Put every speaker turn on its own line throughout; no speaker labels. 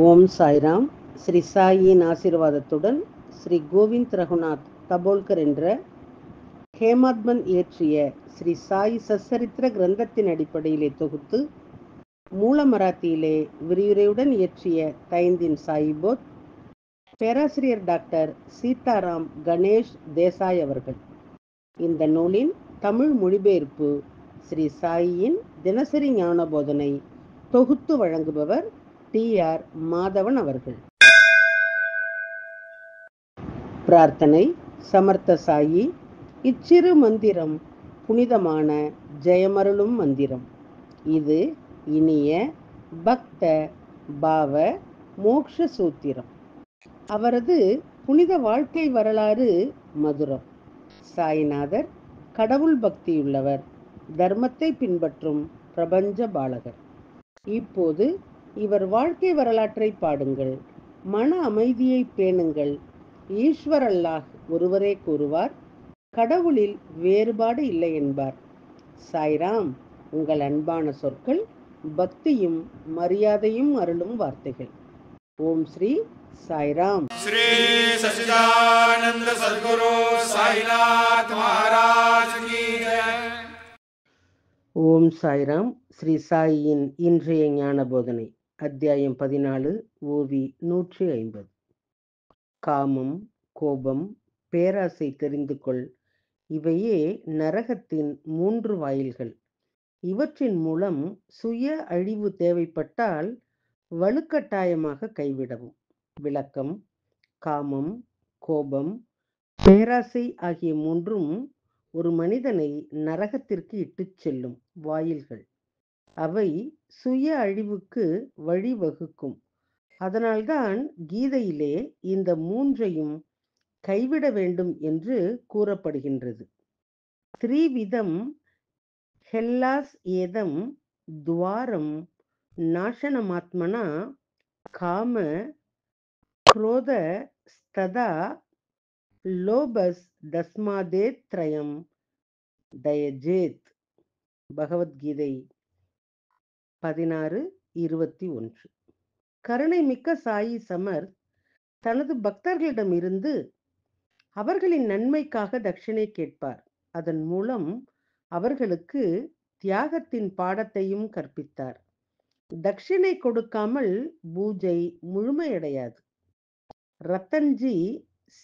ஓம் சாய்ராம். ஸ்ரீ சாயின் ஆசீர்வாதத்துடன் ஸ்ரீ கோவிந்த் ரகுநாத் தபோல்கர் என்ற ஹேமாத்மன் இயற்றிய ஸ்ரீ சாய் சச்சரித்திர கிரந்தத்தின் அடிப்படையிலே தொகுத்து மூல மராத்தியிலே விரிவுரையுடன் இயற்றிய தைந்தின் சாயிபோத் பேராசிரியர் டாக்டர் சீதாராம் கணேஷ் தேசாய் அவர்கள். இந்த நூலின் தமிழ் மொழிபெயர்ப்பு ஸ்ரீ சாயின் தினசரி ஞான போதனை தொகுத்து வழங்குபவர் டி.ஆர். மாதவன் அவர்கள். பிரார்த்தனை. சமர்த்த சாயி, இச்சிறு மந்திரம் புனிதமான ஜெயமருளும் மந்திரம். இது இனிய பக்த பாவ மோக்ஷ சூத்திரம். அவரது புனித வாழ்க்கை வரலாறு மதுரம். சாய்நாதர் கடவுள் பக்தியுள்ளவர், தர்மத்தை பின்பற்றும் பிரபஞ்ச பாலகர். இப்போது இவர் வாழ்க்கை வரலாற்றை பாடுங்கள். மன அமைதியை பேணுங்கள். ஈஸ்வர் அல்லாஹ் ஒருவரே கூறுவார், கடவுளில் வேறுபாடு இல்லை என்பார். சாய்ராம் உங்கள் அன்பான சொற்கள், பக்தியும் மரியாதையும் அருளும் வார்த்தைகள். ஓம் ஸ்ரீ சாய்ராம்.
ஸ்ரீ சச்சிதானந்த சத்குரு சாய்நாத் மகாராஜ் கி ஜெய்.
ஓம் சாய்ராம். ஸ்ரீ சாயின் இன்றைய ஞான போதனை அத்தியாயம் 14, ஓவி 150. காமம், கோபம், பேராசை தெரிந்து கொள். இவையே நரகத்தின் 3 வாயில்கள். இவற்றின் மூலம் சுய அழிவு தேவைப்பட்டால் வலுக்கட்டாயமாக கைவிடவும். விளக்கம். காமம், கோபம், பேராசை ஆகிய 3ம் ஒரு மனிதனை நரகத்திற்கு இட்டுச் செல்லும் வாயில்கள். அவை சுய அழிவுக்கு வழிவகுக்கும். அதனால்தான் கீதையிலே இந்த 3ஐயும் கைவிட வேண்டும் என்று கூறப்படுகின்றது. த்ரீவிதம் ஹெல்லாஸ் ஏதம் துவாரம் நாசனமாத்மனா காம குரோத ஸ்ததா லோபஸ் தஸ்மாதே த்ரயம் தயஜேத். பகவத்கீதை 16:21. கருணை மிக்க சாயி சமர் தனது பக்தர்களிடமிருந்து அவர்களின் நன்மைக்காக தட்சிணை கேட்பார். அதன் மூலம் அவர்களுக்கு தியாகத்தின் பாடத்தையும் கற்பித்தார். தட்சிணை கொடுக்காமல் பூஜை முழுமையடையாது. ரத்தன்ஜி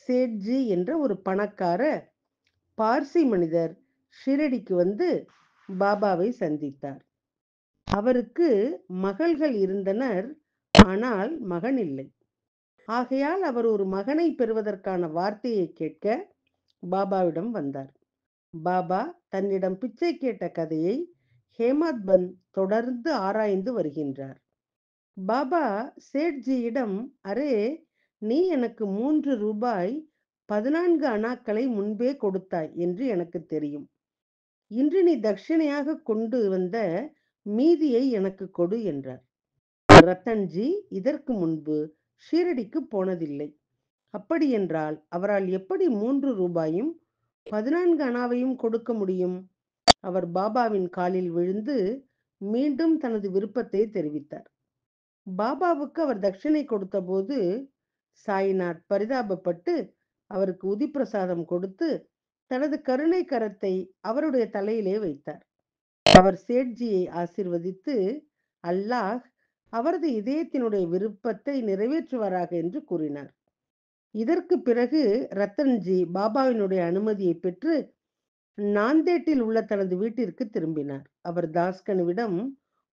சேட்ஜி என்ற ஒரு பணக்கார பார்சி மனிதர் ஷிரடிக்கு வந்து பாபாவை சந்தித்தார். அவருக்கு மகள்கள் இருந்தனர், ஆனால் மகன் இல்லை. ஆகையால் அவர் ஒரு மகனை பெறுவதற்கான வார்த்தையை கேட்க பாபாவிடம் வந்தார். பாபா தன்னிடம் பிச்சை கேட்ட கதையை ஹேமாத்மன் தொடர்ந்து ஆராய்ந்து வருகின்றார். பாபா சேட்ஜியிடம், அரே, நீ எனக்கு 3 ரூபாய் 14 அணாக்களை முன்பே கொடுத்தாய் என்று எனக்கு தெரியும். இன்று நீ தட்சிணையாக கொண்டு வந்த மீதியை எனக்கு கொடு என்றார். ரத்தன்ஜி இதற்கு முன்பு ஷீரடிக்கு போனதில்லை. அப்படியென்றால் அவரால் எப்படி 3 ரூபாயும் 14 அணாவையும் கொடுக்க முடியும்? அவர் பாபாவின் காலில் விழுந்து மீண்டும் தனது விருப்பத்தை தெரிவித்தார். பாபாவுக்கு அவர் தட்சிணை கொடுத்த போது சாய்நாத் பரிதாபப்பட்டு அவருக்கு உதிப்பிரசாதம் கொடுத்து தனது கருணை கரத்தை அவருடைய தலையிலே வைத்தார். அவர் சேட்ஜியை ஆசீர்வதித்து, அல்லாஹ் அவரது இதயத்தினுடைய விருப்பத்தை நிறைவேற்றுவாராக என்று கூறினார். இதற்கு பிறகு ரத்தன்ஜி பாபாவினுடைய அனுமதியை பெற்று நாந்தேட்டில் உள்ள தனது வீட்டிற்கு திரும்பினார். அவர் தாஸ்கனுவிடம்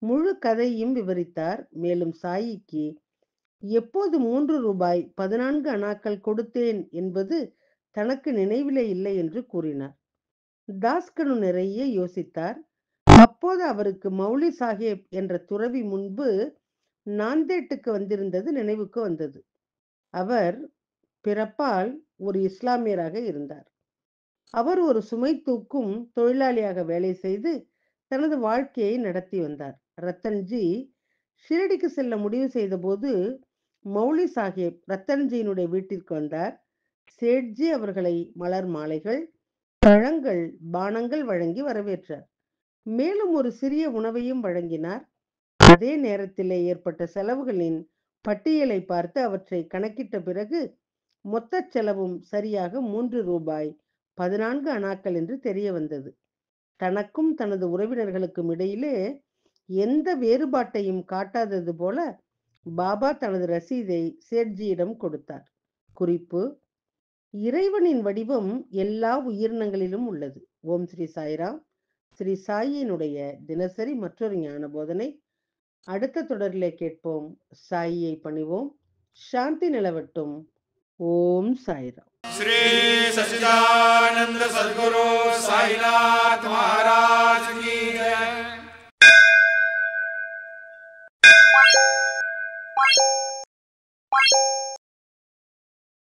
முழு கதையையும் விவரித்தார். மேலும் சாயிக்கு எப்போது 3 ரூபாய் 14 அணாக்கள் கொடுத்தேன் என்பது தனக்கு நினைவிலே இல்லை என்று கூறினார். தாஸ்கனு நிறைய யோசித்தார். அப்போது அவருக்கு மௌலி சாஹேப் என்ற துறவி முன்பு நாந்தேட்டுக்கு வந்திருந்தது நினைவுக்கு வந்தது. அவர் பிறப்பால் ஒரு இஸ்லாமியராக இருந்தார். அவர் ஒரு சுமை தூக்கும் தொழிலாளியாக வேலை செய்து தனது வாழ்க்கையை நடத்தி வந்தார். ரத்தன்ஜி ஷிரடிக்கு செல்ல முடிவு செய்த போது மௌலி சாஹேப் ரத்தன்ஜியினுடைய வீட்டிற்கு வந்தார். சேட்ஜி அவர்களை மலர் மாலைகள், பழங்கள், பானங்கள் வழங்கி வரவேற்றார். மேலும் ஒரு சிறிய உணவையும் வழங்கினார். அதே நேரத்திலே ஏற்பட்ட செலவுகளின் பட்டியலை பார்த்து அவற்றை கணக்கிட்ட பிறகு மொத்த செலவும் சரியாக 3 ரூபாய் 14 அணாக்கள் என்று தெரிய வந்தது. தனக்கும் தனது உறவினர்களுக்கும் இடையிலே எந்த வேறுபாட்டையும் காட்டாதது போல பாபா தனது ரசீதை சேட்ஜியிடம் கொடுத்தார். குறிப்பு: இறைவனின் வடிவம் எல்லா உயிரினங்களிலும் உள்ளது. ஓம் ஸ்ரீ சாய்ராம். ஸ்ரீ சாயினுடைய தினசரி மற்றொரு ஞான போதனை. அடுத்த தொடரிலே கேட்போம். சாயியை பணிவோம். சாந்தி நிலவட்டும். ஓம் சாய்ராம்.
श्री सच्चिदानंद सद्गुरु साईनाथ महाराज की जय।